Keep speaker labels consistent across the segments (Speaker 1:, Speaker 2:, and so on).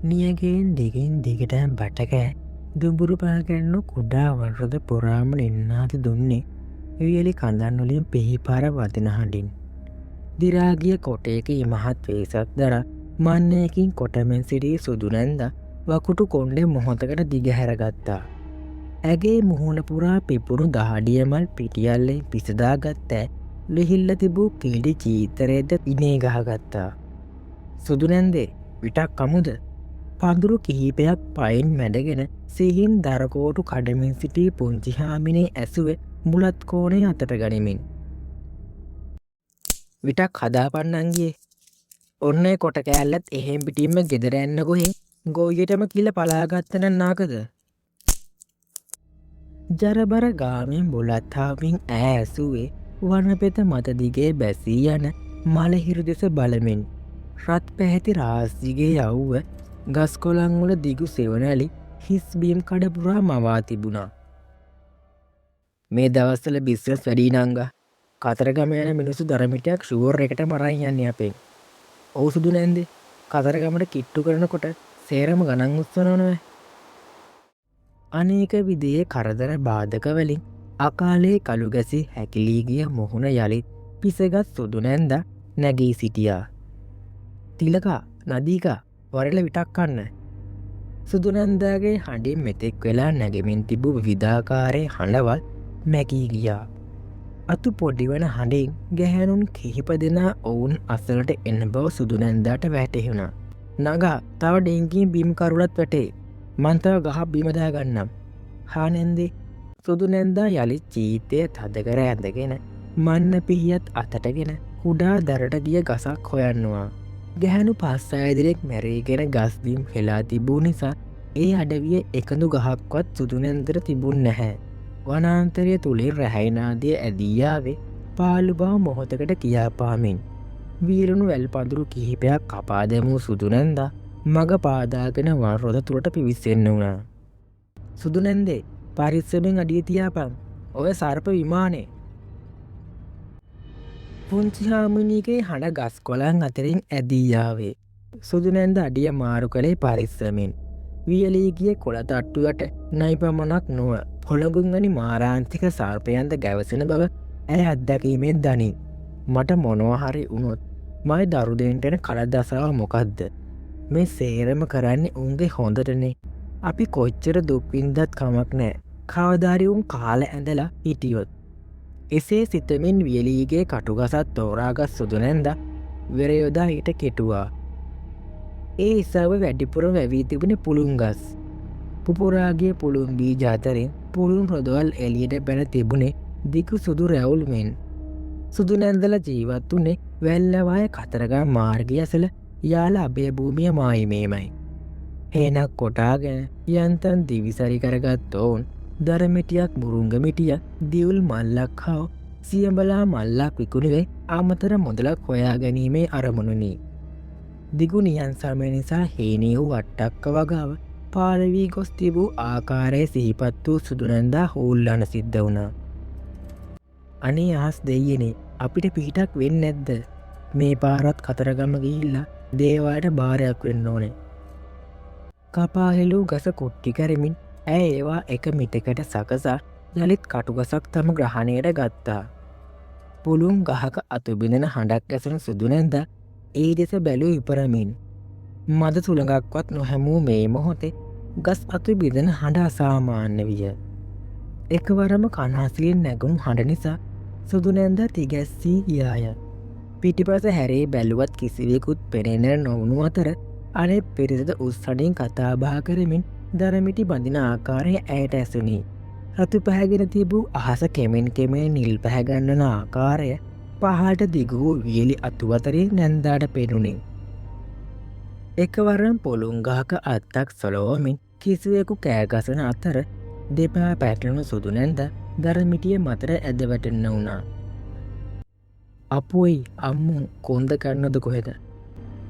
Speaker 1: නියගෙන් දිගින් දිගටම බටකෑ දුඹුරු පාගැන්නු කුඩා වරද පොරාම එන්නාති දුන්නේ වියලි කඳන්වලින් පිහිපාර වදින හඬින්. දිරාගිය කොටයක මහත් වේසක් දර මන්නයකින් කොටමෙන් සිරී සුදුනැන්ද වකුටු කොන්්ඩෙ මොහොතකට දිගහැරගත්තා. ඇගේ මුහුණ පුරා පිපුරු දහඩියමල් පිටියල්ලෙන් පිසදාගත්තෑ ලිහිල්ල තිබූ කිලිඩි චීතරේද ඉනේ ගහගත්තා. සුදුනැන්දේ විටක් කමුද පඳුරු කිහිපයක් පයින් මැඩගෙන සිහින් දරකෝටු කඩමින් සිටී පුංචිහාමිනේ ඇසුවේ මුලත් කෝණේ අතට ගනිමින්. විටක් හදාපන්නන්ගේ ඔන්න කොට කෑල්ලත් එහෙම් පිටින්ම ගෙදරැන්න කොහේ ගෝයටම කියල පලාගත්තන නාකද. ජරබර ගාමෙන් බොලත්හාමින් ඈ ඇසුවේ වනපෙත මතදිගේ බැසී යන මලහිරු දෙස බලමින් රත් පැහැති රාස්සිගේ යව්ව ගස්කොළංවල දිගු සෙවනැලි හිස්බීම් කඩපුරා මවා තිබුණා. මේ දවස්සල බිස්වස් වැඩී නංග කතරගම යන මිනිසු දරමිටයක් ශුවර් එකට මරයි යන්න අපෙන්. ඔහු සුදු නැන්දෙ කතරගමට කිට්ටු කරනකොට සේරම ගණන් උත්සනොනව. අනේක විදියේ කරදර බාධකවලින් අකාලේ කළුගැසි හැකිලීගිය මුහුණ යළිත් පිසගත් සුදු නැන්ද නැගී සිටියා. තිලකා නදීකා වරල විටක් කන්න. සුදුනන්දාගේ හඬින් මෙතෙක් වෙලා නැගෙමින් තිබූ විධාකාරය හඬවල් මැකී ගියා. අතු පොඩිවන හඬින් ගැහැනුන් කිහිප දෙනා ඔවුන් අසලට එන්න බව සුදුනැන්දාට වැටහෙුණා. නගා තව ඩෙංකින් බිම්කරුලත් වැටේ මන්තව ගහ බිමදාගන්නම්. හානැන්දේ සුදුනැන්දා යළි චීතය තදකර ඇඳගෙන මන්න පිහියත් අතටගෙන කුඩා දරට ගිය ගසක් හොයන්නවා. ගැහැනු පස්සායදිරෙක් මැරේගෙන ගස්දීම් හෙලා තිබූ නිසා ඒ අඩවිය එකඳු ගහක්වත් සුදුනැන්දර තිබුන් නැහැ. වනාන්තරය තුළින් රැහැයිනාදිය ඇදීයාවේ පාලු බව මොහොතකට කියාපාමින්. වීරුණු වැල් පඳුරු කිහිපයක් කපා දැමූ සුදුනැන්ද මග පාදාගෙන වරොද තුළට පිවිස්සෙන්න්න වුණා. සුදුනැන්දේ පරිස්සමෙන් අඩිය තියාපන් ඔය සර්ප විමානේ. පුංචිහාමිනිගේ හඬ ගස් කොළන් අතරින් ඇදීයාවේ. සුදුනැන්ද අඩිය මාරු කළේ පරිස්සමෙන්. වියලීගිය කොළ තට්ටුවට නයිපමනක් නොව පොළගුන්ගනි මාරාන්තික සර්පයන්ද ගැවසෙන බව ඇය අත්දැකීමෙන් දනි. මට මොනවහරි වුණොත් මයි දරුදෙන්ටෙන කළදසාව මොකක්ද. මේ සේරම කරන්නේ උන්ගේ හොඳටනේ. අපි කොච්චර දුක්වින්දත් කමක් නෑ කවධාරිවුන් කාල ඇඳලා හිටියොත්. එසේ සිතමින් වියලීගේ කටුගසත් තෝරාගත් සුදුනැන්ද වෙරයොදා හිට කෙටුවා. ඒ ඉසාව වැඩිපුර වැවී තිබෙන පුළුන් ගස්. පුපුරාගේ පුළුන් බී ජාතරෙන් පුළුන් රොදවල් එලියට බැන තිබුණේ දිකු සුදු රැවුල්මෙන්. සුදුනැන්දල ජීවත් වනේ වැල්ලවාය කතරගා මාර්ගය ඇසල යාල අභය භූමිය මායිමේමයි. හේනක් කොටාගෙන යන්තන් දිවිසරි කරගත් ඔවුන් දරමිටියක් මුරුංගමිටිය දිවුල් මල්ලක් හෝ සියඹලා මල්ලක් විකුණුවේ අමතර මුදලක් හොයා ගැනීමේ අරමුණුනි. දිගුනියන් සමය නිසා හේනී වූ වට්ටක්ක වගාව පාලවී ගොස් තිබූ ආකාරය සිහිපත් වූ සුදුනැන්දා හූල්ලන සිද්ධ වුණා. අනේ අහස් දෙයනේ අපිට පිහිටක් වෙන්න ඇද්ද මේ පාරත් කතරගම ගිහිල්ලා දේවායට භාරයක් වෙන්න ඕනේ. කපාහෙලූ ගස කොට්ටි කරමින් ඇය ඒවා එක මිටකට සකසා යළිත් කටුගසක් තම ග්‍රහණයට ගත්තා. පුළුම් ගහක අතුබිඳෙන හඬක් ඇසෙන සුදුනැන්ද ඒ දෙස බැලූ ඉපරමින්. මද සුළඟක්වත් නොහැමූ මේ මොහොතේ ගස් අතු බිඳෙන හඬ අසාමාන්‍ය විය. එකවරම කන්හසිලින් නැගුණු හඬ නිසා සුදුනැන්ද තිගැස්සී ගියාය. පිටිපස හැරේ බැලුවත් කිසිවෙකුත් පෙනෙන නොවුණු අතර අනෙ පිරිසද උත්සඩින් කතාබා කරමින් දරමිටි බඳින ආකාරය ඇයට ඇසුනි. රතු පැහැගෙන තිබූ අහස කෙමෙන් කෙමේ නිල් පැහැගන්නන ආකාරය පහට දිගූ වියලි අතුවතරේ නැන්දාට පෙනුණේ. එකවරම් පොළුංගාක අත්තක් සොලෝමින් කිසිවෙකු කෑගසන අතර දෙපා පැටලුණු සුදුනැන්ද දරමිටිය මතර ඇදවැටෙන්න වුණා. අපොයි අම්මු කොන්ද කරන්නද කොහෙද.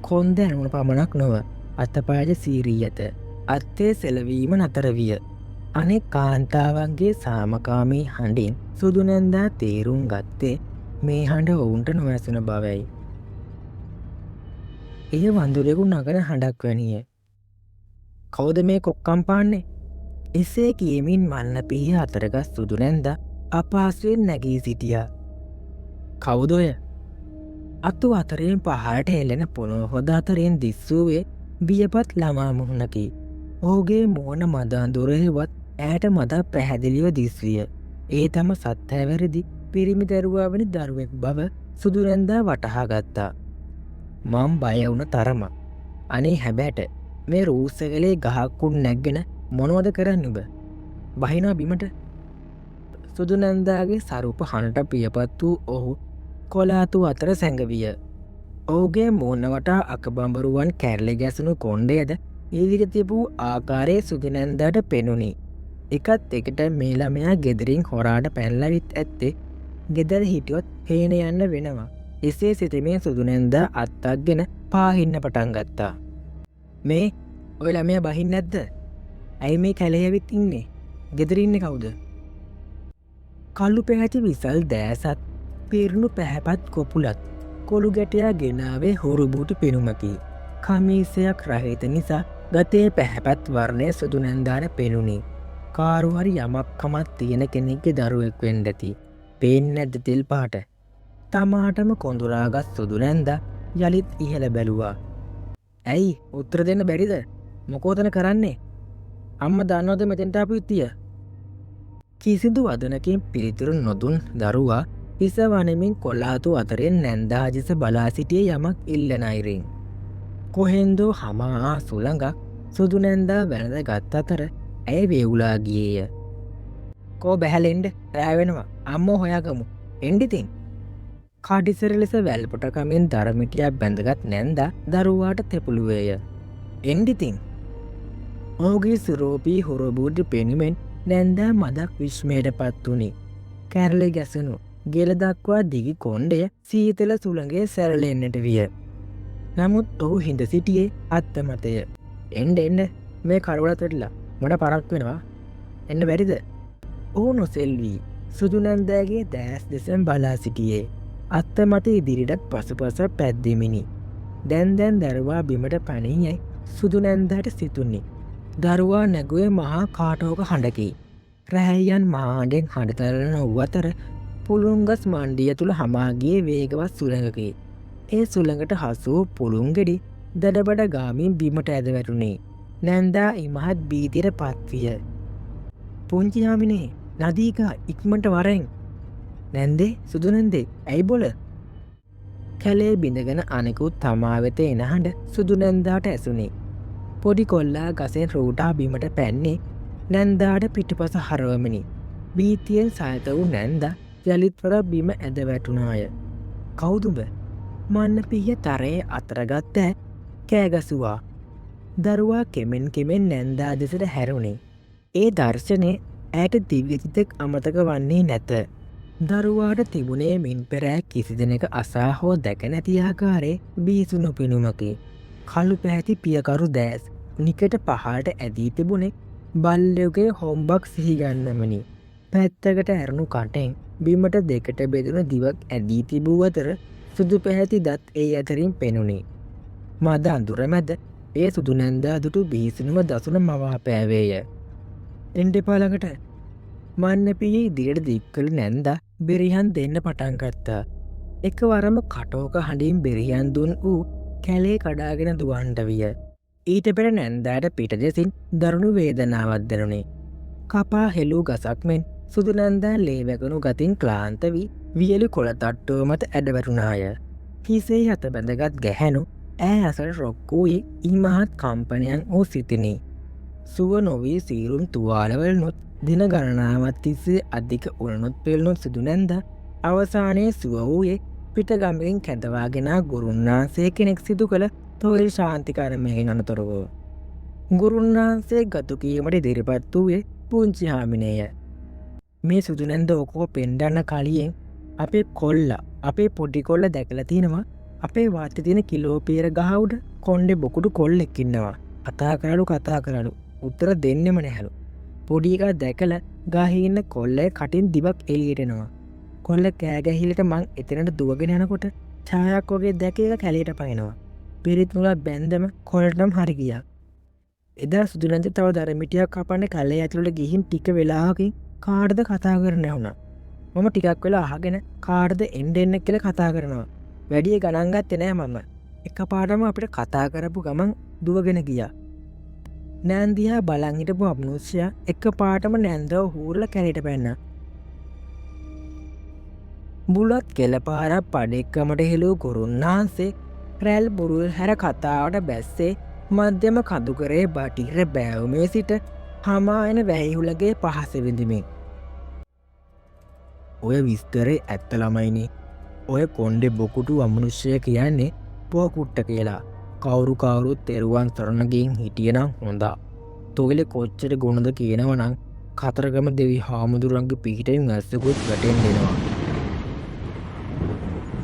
Speaker 1: කොන්ද ඇනුණ පමණක් නොව අතපාජ සීරී ඇත. අත්තේ සෙලවීම නතර විය. අනෙක් කාන්තාවන්ගේ සාමකාමී හඬින් සුදුනැන්දා තේරුම් ගත්තේ මේ හඬ ඔවුන්ට නොවැසුන බවයි. එය වඳුරෙකු නගන හඬක් වැනිය. කවුද මේ කොක්කම් පාන්නේ? එසේ කියමින් මන්න පිහ අතරගස් සුදු නැන්ද අපහසුවෙන් නැගී සිටියා. කවුදොය? අතු අතරෙන් පහට එල්ලෙන පොළොව හොද අතරින් දිස්සූවේ බියපත් ළමා මුහුණකි. ඔහුගේ මුවන මදාඳුරහෙවත් ඇයට මදා පැහැදිලිව දිස්විය. ඒ තම සත්හැවැරදි පිරිමි දරුවා වනි දරුවෙක් බව සුදුරැන්දා වටහා ගත්තා. මම් බය වුණ තරම. අනේ හැබැට මේ රූස්සකලේ ගහක්කුන් නැග්ගෙන මොනවද කරන්න උබ? බහිනා බිමට. සුදුනැන්දාගේ සරුප හනට පියපත් වූ ඔහු කොලාතු අතර සැඟවිය. ඔහුගේ මුවනවටා අකබඹරුවන් කැරලි ගැසුණු කොණ්ඩයද ඉදිරි තිබූ ආකාරයේ සුදුනැන්දාට පෙනුණි. එකත් එකට මේ ළමයා ගෙදරින් හොරාට පැනලවිත් ඇත්තේ ගෙදර හිටියොත් හේන යන්න වෙනවා. එසේ සිතමින් සුදුනැන්දා අත්තක්ගෙන පාහින්න පටන් ගත්තා. මේ ඔය ළමයා බහින්න නැද්ද? ඇයි මේ කැලේ ඇවිත් ඉන්නේ? ගෙදර ඉන්නේ කවුද? කළු පැහැති විසල් දෑසත් පිරුණු පැහැපත් කොපුලත් කොළු ගැටයා ගෙනාවේ හොරුබූටු පෙනුමකි. කමීසයක් රහිත නිසා ගතේ පැහැපත් වර්ණය සුදුනැන්දාට පෙනුණි. කාරුහරි යමක් කමත් තියෙන කෙනෙක්ගේ දරුවෙක් වෙන්න ඇති. පේන්නේ නැද්ද තෙල් පාට? තමාටම කොඳුරාගත් සුදුනැන්දා යලිත් ඉහළ බැලුවා. ඇයි උත්තර දෙන්න බැරිද? මොකෝතන කරන්නේ? අම්මා දන්නවද මෙතෙන්ට ආපු යුක්තිය? කිසිදු වදනකින් පිළිතුරු නොදුන් දරුවා හිස වනමින් කොල්ලාතු අතරින් නැන්දා හදිස බලා සිටියේ යමක් ඉල්ලන අයුරින්. කොහෙන්දෝ හමා සුළඟක් සුදු නැන්දා වැළඳ ගත් අතර ඇය වේවුලා ගියේය. කෝ බැහැලෙන්ඩ රෑ වෙනවා. අම්මෝ හොයාගමු. එන්ඩිතින්. කාඩිසර ලෙස වැල්පොට කමින් දරමිටියක් බැඳගත් නැන්දා දරුවාට තෙපුළුවේය. එන්ඩිතින්. ඔහුගේ සුරෝපී හොරබූඩ පෙනුමෙන් නැන්දා මදක් විශ්මයට පත් වුණි. කැරලි ගැසුණු ගෙල දක්වා දිගි කොණ්ඩය සීතල සුළඟේ සැරලෙන්නට විය. නමුත් ඔහු හිඳ සිටියේ අත්ත මතය. එන්ඩ එන්න මේ කරුවලතටලා මොට පරක් වෙනවා. එන්න බැරිද? ඔහු නොසෙල්වී සුදු නැන්දෑගේ දෑස් දෙසම් බලා සිටියේ. අත්ත මත ඉදිරිට පසුපස පැද්දිමිනි. දැන් දරුවා බිමට පණීයයි සුදු නැන්දාට සිතුනි. දරුවා නැගුවේ මහා කාටෝක හඬකි. රැහැයන් මහාඩෙන් හඬතරන වූ අතර පුළුන්ගස් මණ්ඩිය තුළ හමාගේ වේගවත් සුළඟකි. ඒ සුළඟට හසූ පුළුන්ගෙඩි දඩබඩ ගාමින් බිමට ඇද වැටුණේ. නැන්දා ඉමහත් බීතියට පත්විය. පුංචි යාමිනේ නදීකා ඉක්මට වරෙන්. නැන්දේ සුදු නැන්දේ ඇයි බොල? කැලේ බිඳගෙන අනෙකුත් තමා වෙත එන හඬ සුදු නැන්දාට ඇසුනේ. පොඩි කොල්ලා ගසෙන් රූටා බිමට පැන්නේ නැන්දාට පිටපස හරවමිනි. බීතියෙන් සයත වූ නැන්දා යළිත්වර බිම ඇද වැටුණාය. කවුදුඹ? මන්න පිය තරයේ අතරගත් ඇ කෑගසුවා. දරුවා කෙමෙන් කෙමෙන් නැන්දා දෙසට හැරුණේ. ඒ දර්ශනය ඇයට දිව්‍යචිතෙක් අමතක වන්නේ නැත. දරුවාට තිබුණේ මින් පෙරෑ කිසි දෙනෙක අසා හෝ දැක නැති ආකාරයේ බීසුණු පෙනුමකි. කළු පැහැති පියකරු දෑස් නිකට පහට ඇදී තිබුණේ බල්ලයගේ හොම්බක් සිහිගන්නමනි. පැත්තකට ඇරුණු කටෙන් බිමට දෙකට බෙදුණු දිවක් ඇදී තිබූ අතර සුදු පැහැති දත් ඒ අතරින් පෙනුණේ. මද අඳුර මැද ඒ සුදු නැන්දා දුටු බීසුණුම දසුන මවා පෑවේය. එන්ඩෙපාලකට මන්න පියේ ඉදිරියට දික්කළ නැන්දා බෙරිහන් දෙන්න පටන් ගත්තා. එකවරම කටෝක හඬින් බෙරිහන් දුන් වූ කැලේ කඩාගෙන දුවන්ට විය. ඊට පෙර නැන්දාට පිට දෙසින් දරුණු වේදනාවක් දැනුනේ. කපා හෙළූ ගසක් මෙන් සුදු නැන්දා ලේවැගුණු ගතින් ක්ලාන්ත වී වියලි කොළ තට්ටුව මත ඇඩවැටුනාය. හිසේ හත බැඳගත් ගැහැණු ඈ අසට රොක්කූයේ ඉමහත් කම්පනයන් වූ සිතිනි. සුව නොවී සීරුම් තුවාලවල නොත් දින ගණනාවත් තිස්සේ අධික උරනුත් පෙල්නුත් සුදු නැන්දා අවසානයේ සුව වූයේ පිටගමකින් කැඳවාගෙනා ගුරුන්නාන්සේ කෙනෙක් සිදු කළ තොවිල් ශාන්තිකරමයකින් අනතුරුව. ගුරුන්නාන්සේ ගතු කීමට ඉදිරිපත් වූයේ පුංචි හාමිනේය. මේ සුදු නැන්ද ඕකෝ පෙන්ඩන්න කලියෙන් අපේ කොල්ල අපේ පොඩි කොල්ල දැකලා තිනවා. අපේ වාත්තේ තියෙන කිලෝපීර ගහඋඩ කොණ්ඩේ බොකුඩු කොල්ලෙක් ඉන්නවා. කතා කරලු උත්තර දෙන්නෙම නැහැලු. පොඩි එකා දැකලා ගහේ ඉන්න කොල්ලේ කටින් දිවක් එළියට එනවා. කොල්ල කෑ ගැහිලට මං එතනට දුවගෙන යනකොට ඡායක් වගේ දැක එක කැලේට පනිනවා. පිරිත් මුල බැන්දම කොල්ලටම හරි ගියා. එදා සුදුනන්ද තව දරමිටියක් කපන්න කැලේ ඇතුළට ගිහින් ටික වෙලාකින් කාඩද කතා කරන වුණා. මම ටිකක් වෙලා අහගෙන කාඩද එන්ඩ කියල කතා කරනවා. වැඩිය ගණන්ගත්ත නෑ මම. එක පාටම අපිට කතා කරපු ගමන් දුවගෙන ගියා. නෑන්දිහා බලංහිටපු අමනුෂ්‍යය එක පාටම නැන්දව හූරල කැනට පැන්න. බුලත් කෙලපාරක් පඩෙක්කමට හෙලූ ගුරුන්නාන්සේ රැල් බුරුල් හැර කතාවට බැස්සේ මධ්‍යම කදුකරේ බටිර බෑවුමේ සිට හමායන වැහිහුලගේ පහසවිඳිමින්. ඔය විස්තරේ ඇත්ත ළමයිනි. ඔය කොන්්ඩෙ බොකුටු අමනුෂ්‍යය කියන්නේ පෝකුට්ට කියලා. කවුරු කවුරුත් තෙරුවන් සරණගින් හිටියනම් හොඳා. තොගල කොච්චර ගුණද කියනවනං කතරගම දෙවි හාමුදුරන්ගේ පිහිටෙන් ඇස්සකුත් වැටෙන් දෙෙනවා.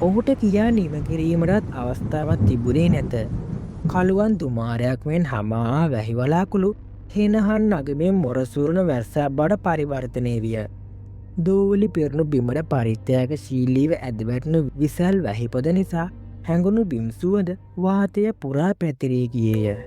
Speaker 1: ඔහුට කියා නිම කිරීමටත් අවස්ථාවත් තිබුණේ නැත. කළුවන් දුමාරයක් මෙන් හමා වැහිවලාකුළු හෙනහන් අගමෙන් මොරසූරණ වැස්සක් බඩ පරිවර්තනය විය. දූවලි පිරුණු බිමට පරිත්‍යයක ශීලීව ඇදවැටනු විසල් වැහිපොද නිසා හැඟුණු බිම්සුවද වාතය පුරා පැතිරී ගියේය.